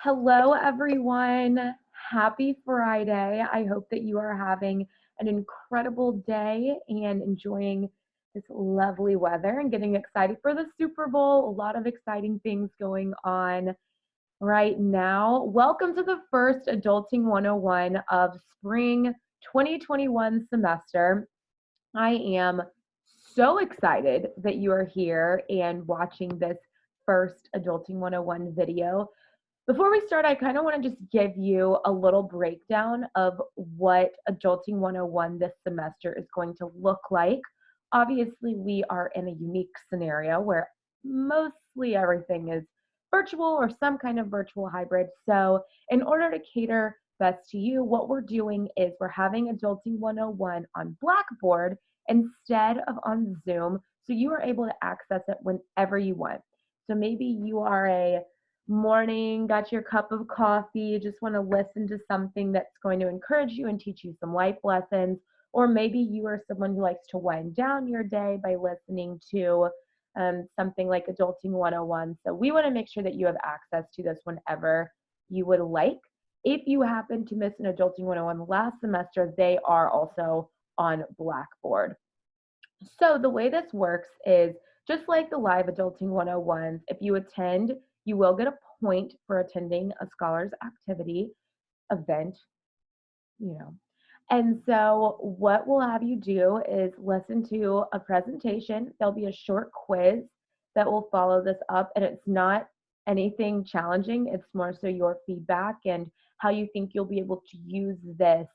Hello, everyone. Happy Friday. I hope that you are having an incredible day and enjoying this lovely weather and getting excited for the Super Bowl. A lot of exciting things going on right now. Welcome to the first Adulting 101 of spring 2021 semester. I am so excited that you are here and watching this first Adulting 101 video. Before we start, I kind of want to just give you a little breakdown of what Adulting 101 this semester is going to look like. Obviously, we are in a unique scenario where mostly everything is virtual or some kind of virtual hybrid. So, in order to cater best to you, what we're doing is we're having Adulting 101 on Blackboard instead of on Zoom. So, you are able to access it whenever you want. So, maybe you are a morning, got your cup of coffee, just want to listen to something that's going to encourage you and teach you some life lessons. Or maybe you are someone who likes to wind down your day by listening to something like Adulting 101. So we want to make sure that you have access to this whenever you would like. If you happen to miss an Adulting 101 last semester, they are also on Blackboard. So the way this works is just like the live Adulting 101s, if you attend, you will get a point for attending a scholars activity event, you know. And so what we'll have you do is listen to a presentation. There'll be a short quiz that will follow this up, and it's not anything challenging. It's more so your feedback and how you think you'll be able to use this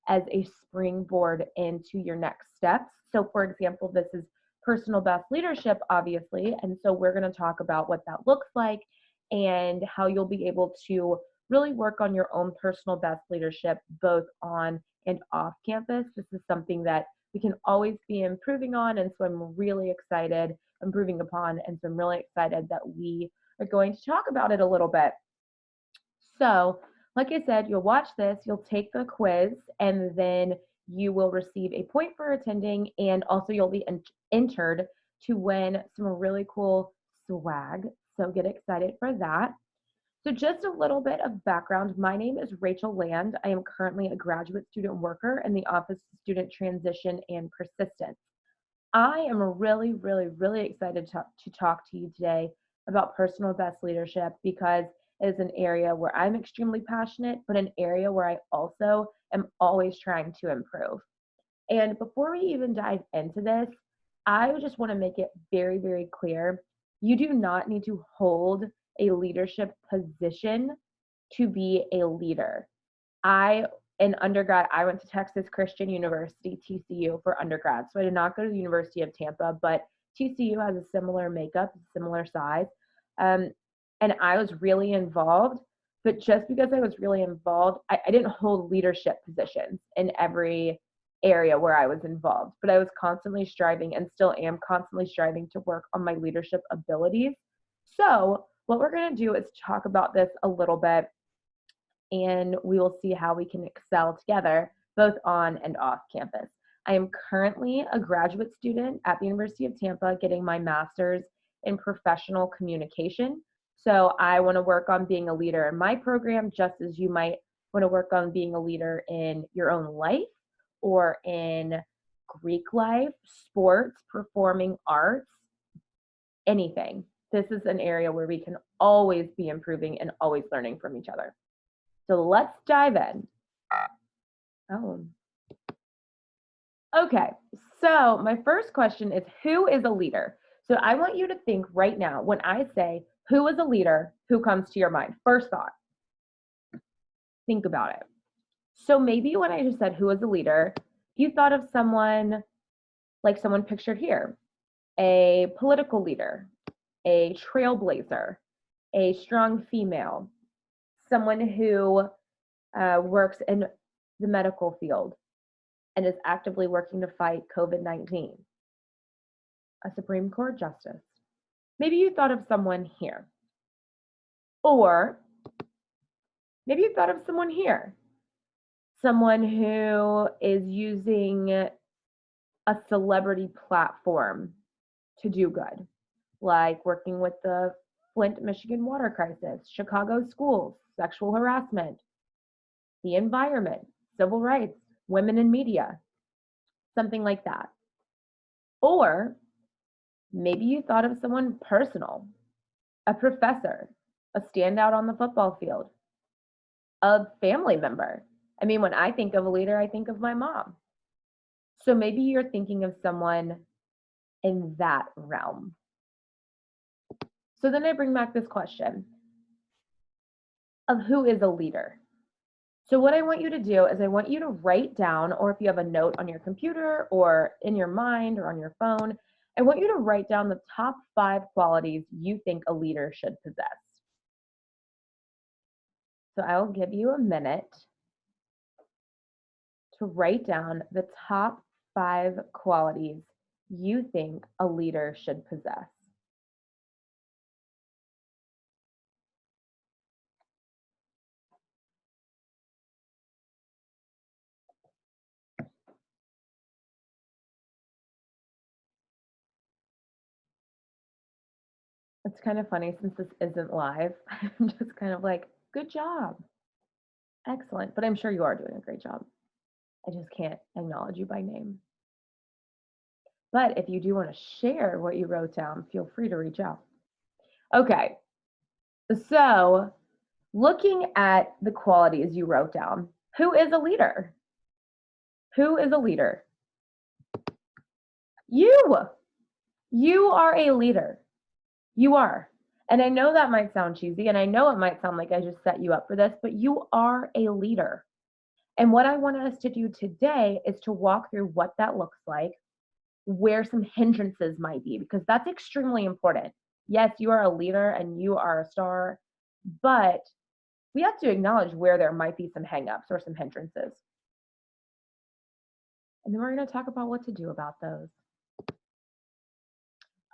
as a springboard into your next steps. So for example, this is personal best leadership, obviously. And so we're going to talk about what that looks like and how you'll be able to really work on your own personal best leadership, both on and off campus. This is something that we can always be improving on. And so I'm really excited, improving upon. And so I'm really excited that we are going to talk about it a little bit. So, like I said, you'll watch this, you'll take the quiz, and then you will receive a point for attending, and also you'll be entered to win some really cool swag. So, get excited for that. So, just a little bit of background. My name is Rachel Land. I am currently a graduate student worker in the Office of Student Transition and Persistence. I am really, really, really excited to talk to you today about personal best leadership because it is an area where I'm extremely passionate, but an area where I also am always trying to improve. And before we even dive into this, I just want to make it very, very clear you do not need to hold a leadership position to be a leader. I, in undergrad, I went to Texas Christian University, TCU, for undergrad. So I did not go to the University of Tampa, but TCU has a similar makeup, similar size. Um, and I was really involved. But just because I was really involved, I didn't hold leadership positions in every area where I was involved. But I was constantly striving and still am constantly striving to work on my leadership abilities. So, what we're going to do is talk about this a little bit and we will see how we can excel together both on and off campus. I am currently a graduate student at the University of Tampa getting my master's in professional communication. So I want to work on being a leader in my program just as you might want to work on being a leader in your own life or in Greek life, sports, performing arts, anything. This is an area where we can always be improving and always learning from each other. So let's dive in. Oh. Okay, so my first question is who is a leader? So I want you to think right now, when I say who is a leader, who comes to your mind? First thought, think about it. So maybe when I just said who is a leader, you thought of someone like someone pictured here, a political leader, a trailblazer, a strong female, someone who works in the medical field and is actively working to fight COVID-19, a Supreme Court justice. Maybe you thought of someone here. Or maybe you thought of someone here, someone who is using a celebrity platform to do good, like working with the Flint, Michigan water crisis, Chicago schools, sexual harassment, the environment, civil rights, women in media, something like that. Or maybe you thought of someone personal, a professor, a standout on the football field, a family member. I mean, when I think of a leader, I think of my mom. So maybe you're thinking of someone in that realm. So then I bring back this question of who is a leader. So what I want you to do is I want you to write down, or if you have a note on your computer or in your mind or on your phone, I want you to write down the top 5 qualities you think a leader should possess. So I will give you a minute to write down the top 5 qualities you think a leader should possess. It's kind of funny since this isn't live. I'm just kind of like, good job. Excellent. But I'm sure you are doing a great job. I just can't acknowledge you by name. But if you do want to share what you wrote down, feel free to reach out. Okay. So looking at the qualities you wrote down, who is a leader? Who is a leader? You. You are a leader. You are. And I know that might sound cheesy, and I know it might sound like I just set you up for this, but you are a leader. And what I want us to do today is to walk through what that looks like, where some hindrances might be, because that's extremely important. Yes, you are a leader and you are a star, but we have to acknowledge where there might be some hangups or some hindrances. And then we're going to talk about what to do about those.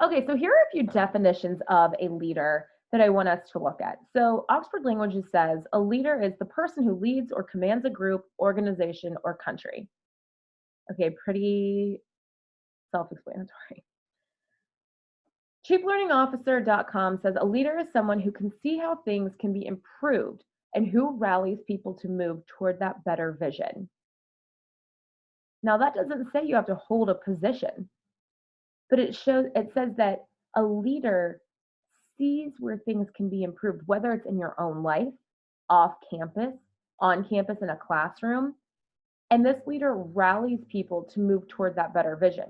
Okay, so here are a few definitions of a leader that I want us to look at. So Oxford Languages says a leader is the person who leads or commands a group, organization, or country. Okay, pretty self-explanatory. CheapLearningOfficer.com says a leader is someone who can see how things can be improved and who rallies people to move toward that better vision. Now that doesn't say you have to hold a position, but it says that a leader sees where things can be improved, whether it's in your own life, off campus, on campus in a classroom, and this leader rallies people to move toward that better vision.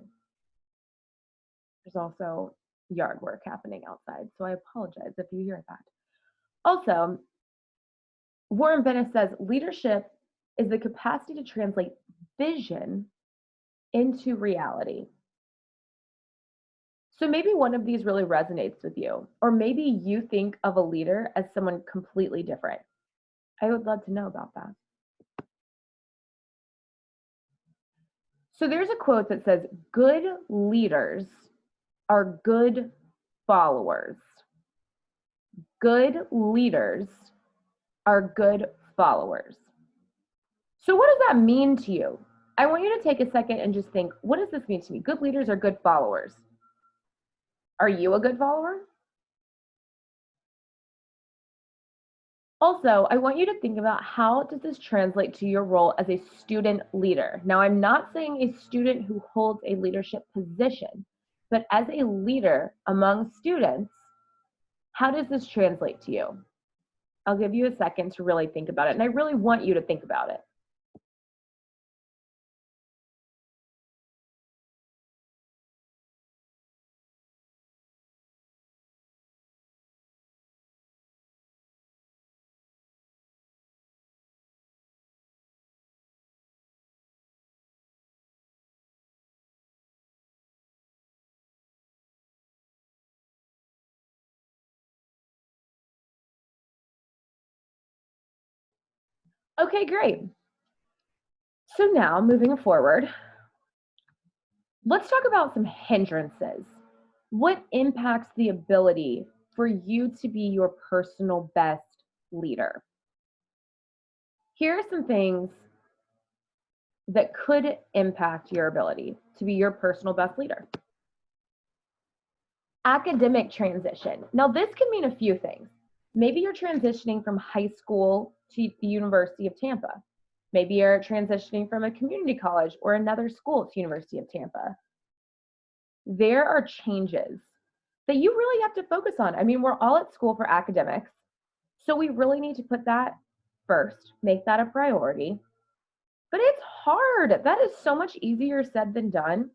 There's also yard work happening outside, so I apologize if you hear that. Also, Warren Bennis says leadership is the capacity to translate vision into reality. So maybe one of these really resonates with you, or maybe you think of a leader as someone completely different. I would love to know about that. So there's a quote that says, good leaders are good followers. Good leaders are good followers. So what does that mean to you? I want you to take a second and just think, what does this mean to me? Good leaders are good followers. Are you a good follower? Also, I want you to think about how does this translate to your role as a student leader? Now, I'm not saying a student who holds a leadership position, but as a leader among students, how does this translate to you? I'll give you a second to really think about it, and I really want you to think about it. Okay, great. So now, moving forward, let's talk about some hindrances. What impacts the ability for you to be your personal best leader? Here are some things that could impact your ability to be your personal best leader. Academic transition. Now, this can mean a few things. Maybe you're transitioning from high school to the University of Tampa. Maybe you're transitioning from a community college or another school to University of Tampa. There are changes that you really have to focus on. I mean, we're all at school for academics, so we really need to put that first, make that a priority. But it's hard. That is so much easier said than done.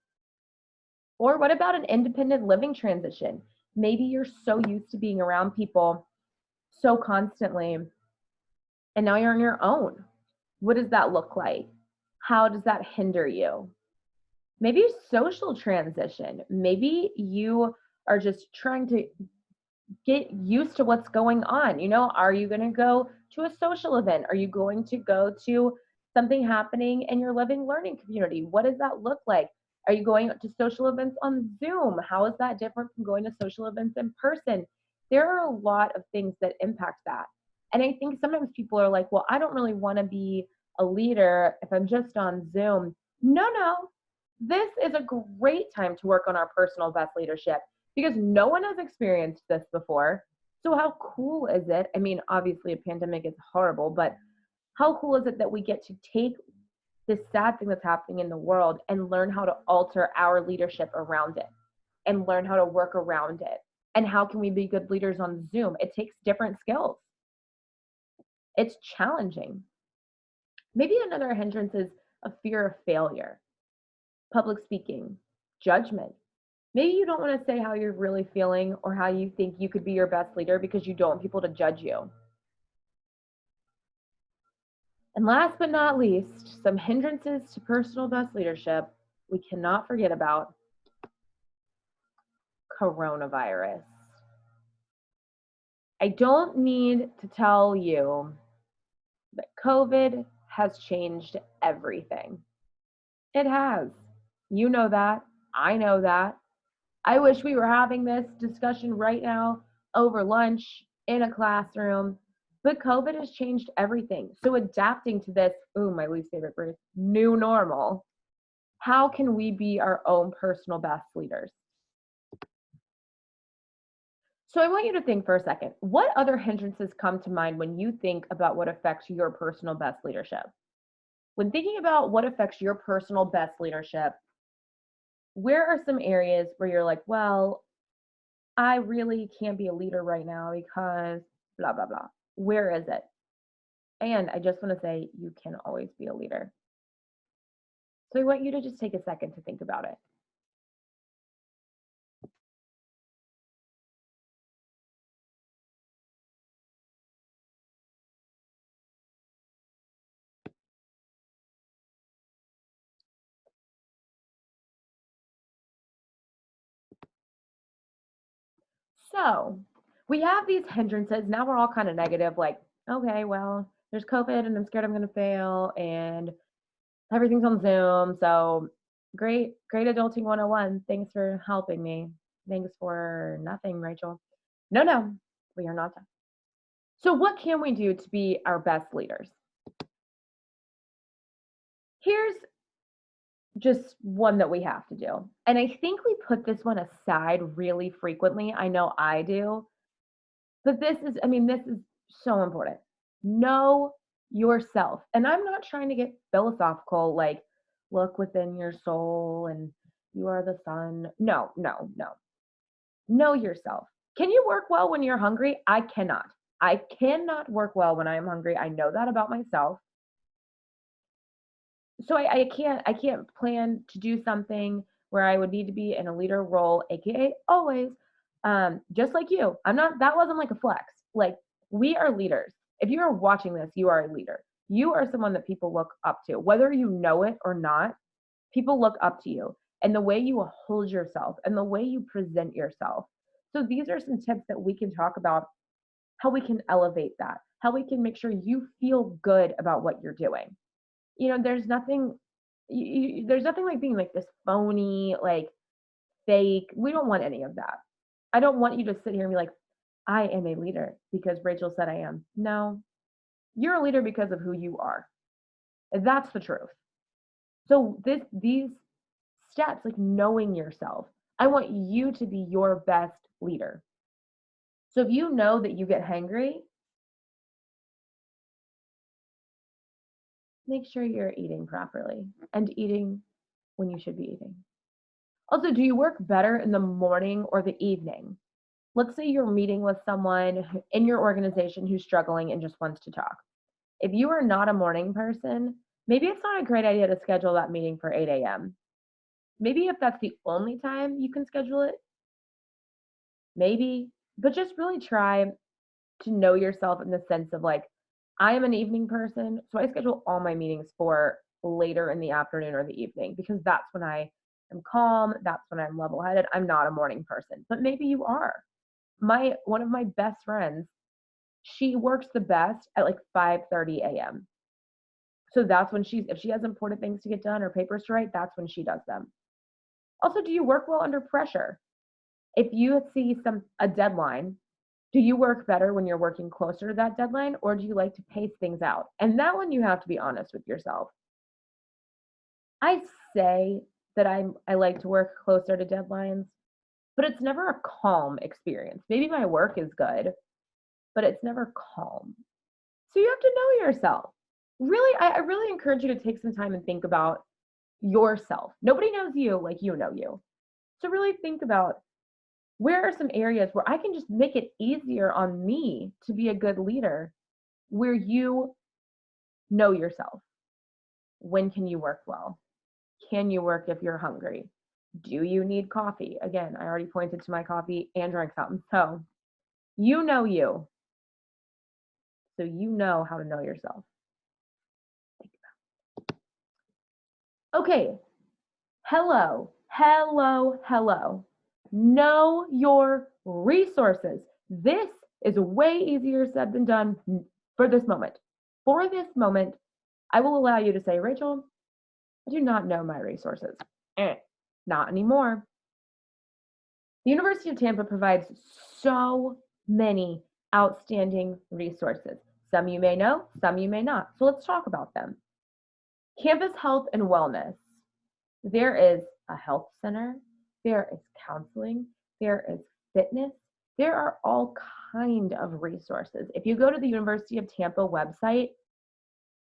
Or what about an independent living transition? Maybe you're so used to being around people so constantly, and now you're on your own. What does that look like? How does that hinder you? Maybe social transition. Maybe you are just trying to get used to what's going on. You know, are you going to go to a social event? Are you going to go to something happening in your living learning community? What does that look like? Are you going to social events on Zoom? How is that different from going to social events in person? There are a lot of things that impact that. And I think sometimes people are like, well, I don't really want to be a leader if I'm just on Zoom. No. This is a great time to work on our personal best leadership because no one has experienced this before. So how cool is it? I mean, obviously a pandemic is horrible, but how cool is it that we get to take this sad thing that's happening in the world and learn how to alter our leadership around it and learn how to work around it? And how can we be good leaders on Zoom? It takes different skills. It's challenging. Maybe another hindrance is a fear of failure, public speaking, judgment. Maybe you don't want to say how you're really feeling or how you think you could be your best leader because you don't want people to judge you. And last but not least, some hindrances to personal best leadership we cannot forget about: coronavirus. I don't need to tell you that COVID has changed everything. It has. You know that. I know that. I wish we were having this discussion right now over lunch in a classroom, but COVID has changed everything. So adapting to this, ooh, my least favorite word, new normal, how can we be our own personal best leaders? So I want you to think for a second, what other hindrances come to mind when you think about what affects your personal best leadership? When thinking about what affects your personal best leadership, where are some areas where you're like, well, I really can't be a leader right now because blah, blah, blah. Where is it? And I just want to say you can always be a leader. So I want you to just take a second to think about it. So we have these hindrances. Now we're all kind of negative, like, okay, well, there's COVID and I'm scared I'm going to fail and everything's on Zoom. So great adulting 101. Thanks for helping me. Thanks for nothing, Rachel. No, we are not done. So what can we do to be our best leaders? Here's just one that we have to do. And I think we put this one aside really frequently. I know I do. But this is so important. Know yourself. And I'm not trying to get philosophical, like look within your soul and you are the sun. No. Know yourself. Can you work well when you're hungry? I cannot. I cannot work well when I am hungry. I know that about myself. So I can't plan to do something where I would need to be in a leader role, aka always, just like you. That wasn't like a flex. Like we are leaders. If you are watching this, you are a leader. You are someone that people look up to. Whether you know it or not, people look up to you and the way you hold yourself and the way you present yourself. So these are some tips that we can talk about how we can elevate that, how we can make sure you feel good about what you're doing. There's nothing there's nothing like being like this phony, like fake. We don't want any of that. I don't want you to sit here and be like, I am a leader because Rachel said I am. No, you're a leader because of who you are. That's the truth. So these steps, like knowing yourself, I want you to be your best leader. So if you know that you get hangry, make sure you're eating properly and eating when you should be eating. Also, do you work better in the morning or the evening? Let's say you're meeting with someone in your organization who's struggling and just wants to talk. If you are not a morning person, maybe it's not a great idea to schedule that meeting for 8 a.m. Maybe if that's the only time you can schedule it, maybe, but just really try to know yourself in the sense of like, I am an evening person, so I schedule all my meetings for later in the afternoon or the evening because that's when I am calm, that's when I'm level-headed. I'm not a morning person, but maybe you are. My one of my best friends, she works the best at like 5:30 a.m. So that's when if she has important things to get done or papers to write, that's when she does them. Also, do you work well under pressure? If you see a deadline, do you work better when you're working closer to that deadline, or do you like to pace things out? And that one you have to be honest with yourself. I say that I like to work closer to deadlines, but it's never a calm experience. Maybe my work is good, but it's never calm. So you have to know yourself. Really, I really encourage you to take some time and think about yourself. Nobody knows you like you know you. So really think about where are some areas where I can just make it easier on me to be a good leader where you know yourself. When can you work well? Can you work if you're hungry? Do you need coffee? Again, I already pointed to my coffee and drank something. So you know you. So you know how to know yourself. Okay. Hello. Hello. Hello. Know your resources. This is way easier said than done for this moment. For this moment, I will allow you to say, Rachel, I do not know my resources. Not anymore. The University of Tampa provides so many outstanding resources. Some you may know, some you may not. So let's talk about them. Campus Health and Wellness. There is a health center, there is counseling, there is fitness. There are all kind of resources. If you go to the University of Tampa website,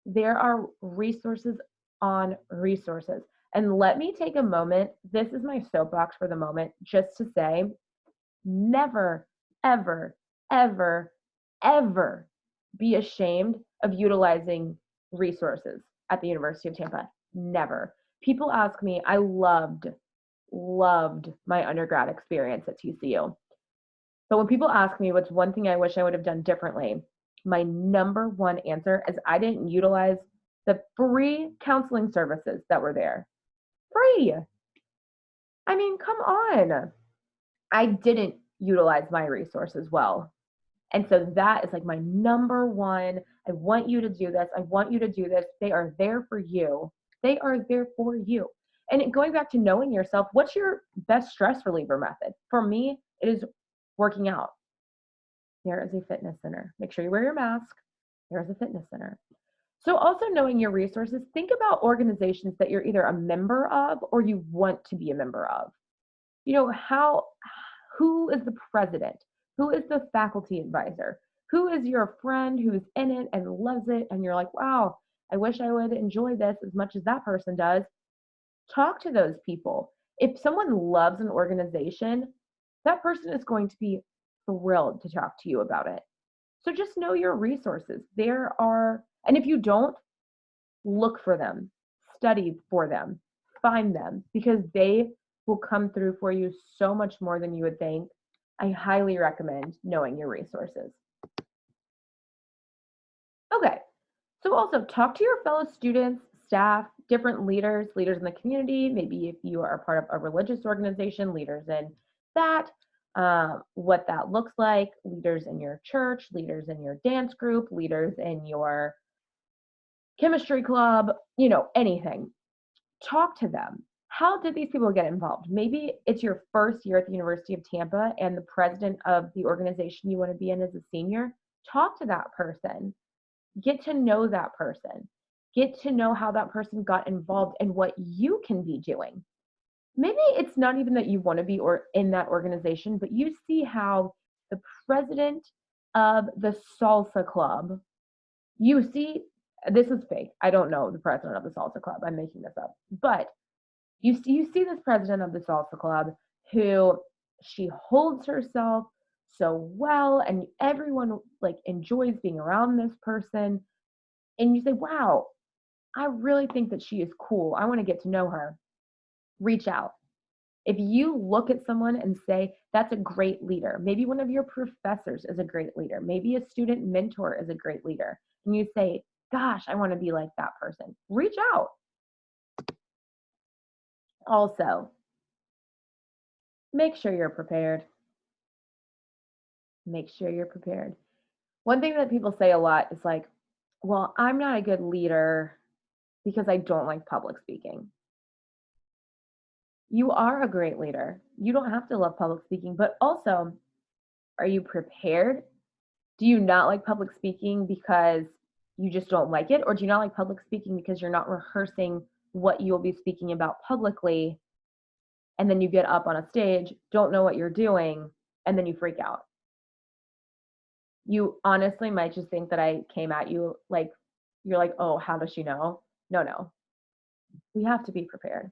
there are resources on resources. And let me take a moment. This is my soapbox for the moment, just to say never, ever, ever, ever be ashamed of utilizing resources at the University of Tampa. Never. People ask me, I loved my undergrad experience at TCU. But when people ask me what's one thing I wish I would have done differently, my number one answer is I didn't utilize the free counseling services that were there. Free. I mean, come on. I didn't utilize my resources well. And so that is like my number one. I want you to do this. I want you to do this. They are there for you. They are there for you. And going back to knowing yourself, what's your best stress reliever method? For me, it is working out. There is a fitness center. Make sure you wear your mask. There is a fitness center. So also knowing your resources, think about organizations that you're either a member of or you want to be a member of. You know, who is the president? Who is the faculty advisor? Who is your friend who's in it and loves it? And you're like, wow, I wish I would enjoy this as much as that person does. Talk to those people. If someone loves an organization, that person is going to be thrilled to talk to you about it. So just know your resources. And if you don't, look for them, study for them, find them, because they will come through for you so much more than you would think. I highly recommend knowing your resources. Okay, so also talk to your fellow students, staff, different leaders in the community. Maybe if you are a part of a religious organization, leaders in that, what that looks like, leaders in your church, leaders in your dance group, leaders in your chemistry club, anything. Talk to them. How did these people get involved? Maybe it's your first year at the University of Tampa and the president of the organization you want to be in as a senior. Talk to that person. Get to know that person. Get to know how that person got involved and what you can be doing. maybe it's not even that you want to be or in that organization, but you see how the president of the salsa club, you see, this is fake. I don't know the president of the salsa club. I'm making this up. But you see this president of the salsa club who she holds herself so well and everyone like enjoys being around this person and you say, "Wow, I really think that she is cool. I want to get to know her." Reach out. If you look at someone and say, "That's a great leader," maybe one of your professors is a great leader, maybe a student mentor is a great leader, and you say, "Gosh, I want to be like that person." Reach out. Also, make sure you're prepared. Make sure you're prepared. One thing that people say a lot is like, "Well, I'm not a good leader because I don't like public speaking." You are a great leader. You don't have to love public speaking, but also, are you prepared? Do you not like public speaking because you just don't like it? Or do you not like public speaking because you're not rehearsing what you'll be speaking about publicly? And then you get up on a stage, don't know what you're doing, and then you freak out. You honestly might just think that I came at you like, you're like, "Oh, how does she know?" No, no. We have to be prepared.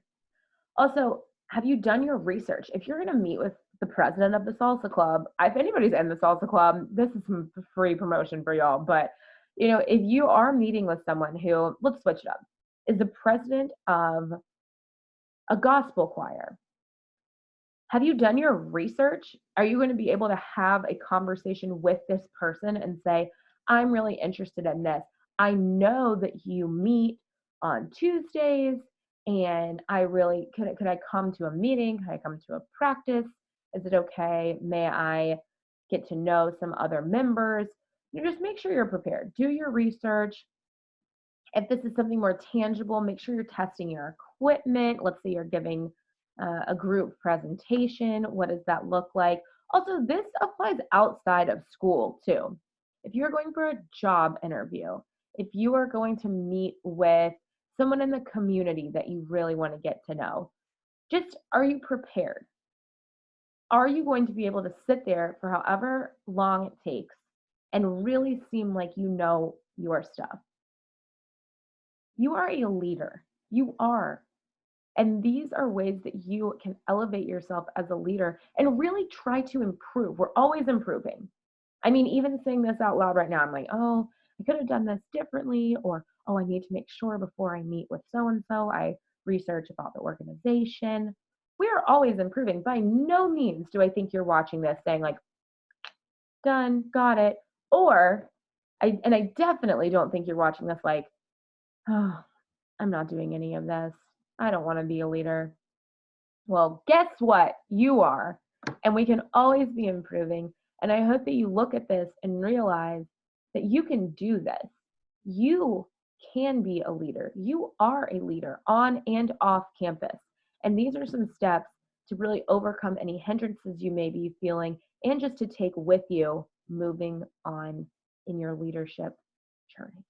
Also, have you done your research? If you're going to meet with the president of the salsa club, if anybody's in the salsa club, this is some free promotion for y'all. But if you are meeting with someone who, let's switch it up, is the president of a gospel choir, have you done your research? Are you going to be able to have a conversation with this person and say, "I'm really interested in this. I know that you meet on Tuesdays and I really could I come to a meeting? Could I come to a practice? Is it okay? May I get to know some other members?" Just make sure you're prepared. Do your research. If this is something more tangible, make sure you're testing your equipment. Let's say you're giving a group presentation. What does that look like? Also, this applies outside of school too. If you're going for a job interview, if you are going to meet with someone in the community that you really want to get to know, just are you prepared? Are you going to be able to sit there for however long it takes and really seem like you know your stuff? You are a leader. You are. And these are ways that you can elevate yourself as a leader and really try to improve. We're always improving. I mean, even saying this out loud right now, I'm like, "Oh, I could have done this differently," or, "Oh, I need to make sure before I meet with so and so, I research about the organization." We are always improving. By no means do I think you're watching this saying, like, "Done, got it." Or, I definitely don't think you're watching this like, "Oh, I'm not doing any of this. I don't want to be a leader." Well, guess what? You are. And we can always be improving. And I hope that you look at this and realize that you can do this. You can be a leader. You are a leader on and off campus. And these are some steps to really overcome any hindrances you may be feeling and just to take with you moving on in your leadership journey.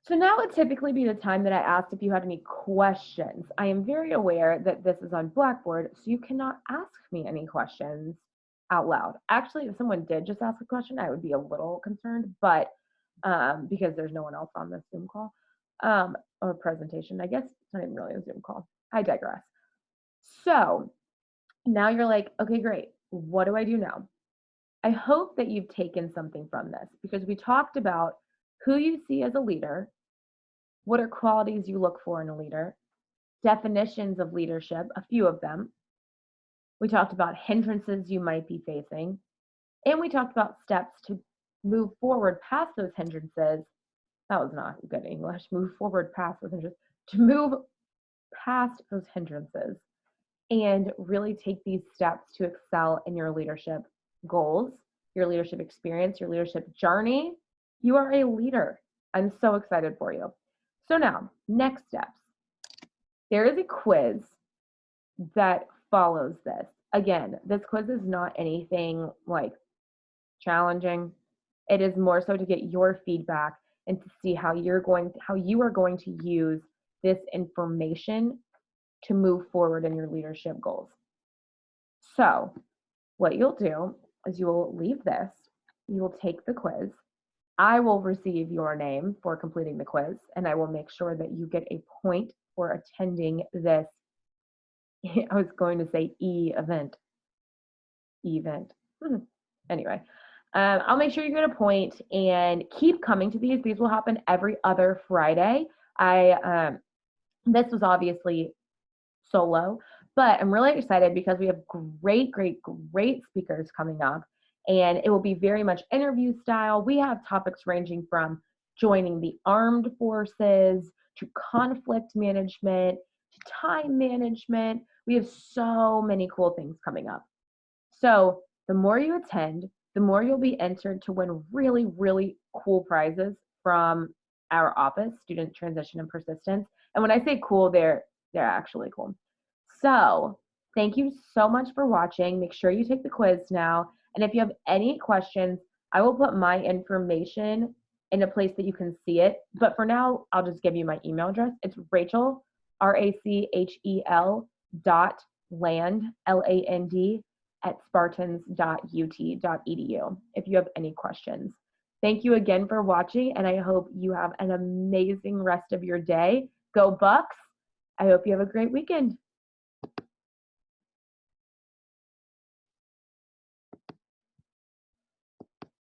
So now would typically be the time that I asked if you had any questions. I am very aware that this is on Blackboard, so you cannot ask me any questions out loud. Actually, if someone did just ask a question, I would be a little concerned, but because there's no one else on this Zoom call or presentation, I guess it's not even really a Zoom call. I digress. So now you're like, "Okay, great. What do I do now?" I hope that you've taken something from this because we talked about who you see as a leader. What are qualities you look for in a leader? Definitions of leadership, a few of them. We talked about hindrances you might be facing. And we talked about steps to move forward past those hindrances. That was not good English. Move forward past those hindrances. To move past those hindrances and really take these steps to excel in your leadership goals, your leadership experience, your leadership journey. You are a leader. I'm so excited for you. So now, next steps. There is a quiz that follows this. Again, this quiz is not anything like challenging. It is more so to get your feedback and to see how you are going to use this information to move forward in your leadership goals. So what you'll do is you will leave this, you will take the quiz. I will receive your name for completing the quiz, and I will make sure that you get a point for attending this, I was going to say event. Anyway, I'll make sure you get a point and keep coming to these. These will happen every other Friday. This was obviously solo, but I'm really excited because we have great speakers coming up, and it will be very much interview style. We have topics ranging from joining the armed forces to conflict management to time management. We have so many cool things coming up. So the more you attend, the more you'll be entered to win really cool prizes from our office, Student Transition and Persistence. And when I say cool, they're actually cool. So thank you so much for watching. Make sure you take the quiz now. And if you have any questions, I will put my information in a place that you can see it. But for now, I'll just give you my email address. It's Rachel, RACHEL .land, LAND, @spartans.ut.edu if you have any questions. Thank you again for watching, and I hope you have an amazing rest of your day. Go Bucks! I hope you have a great weekend.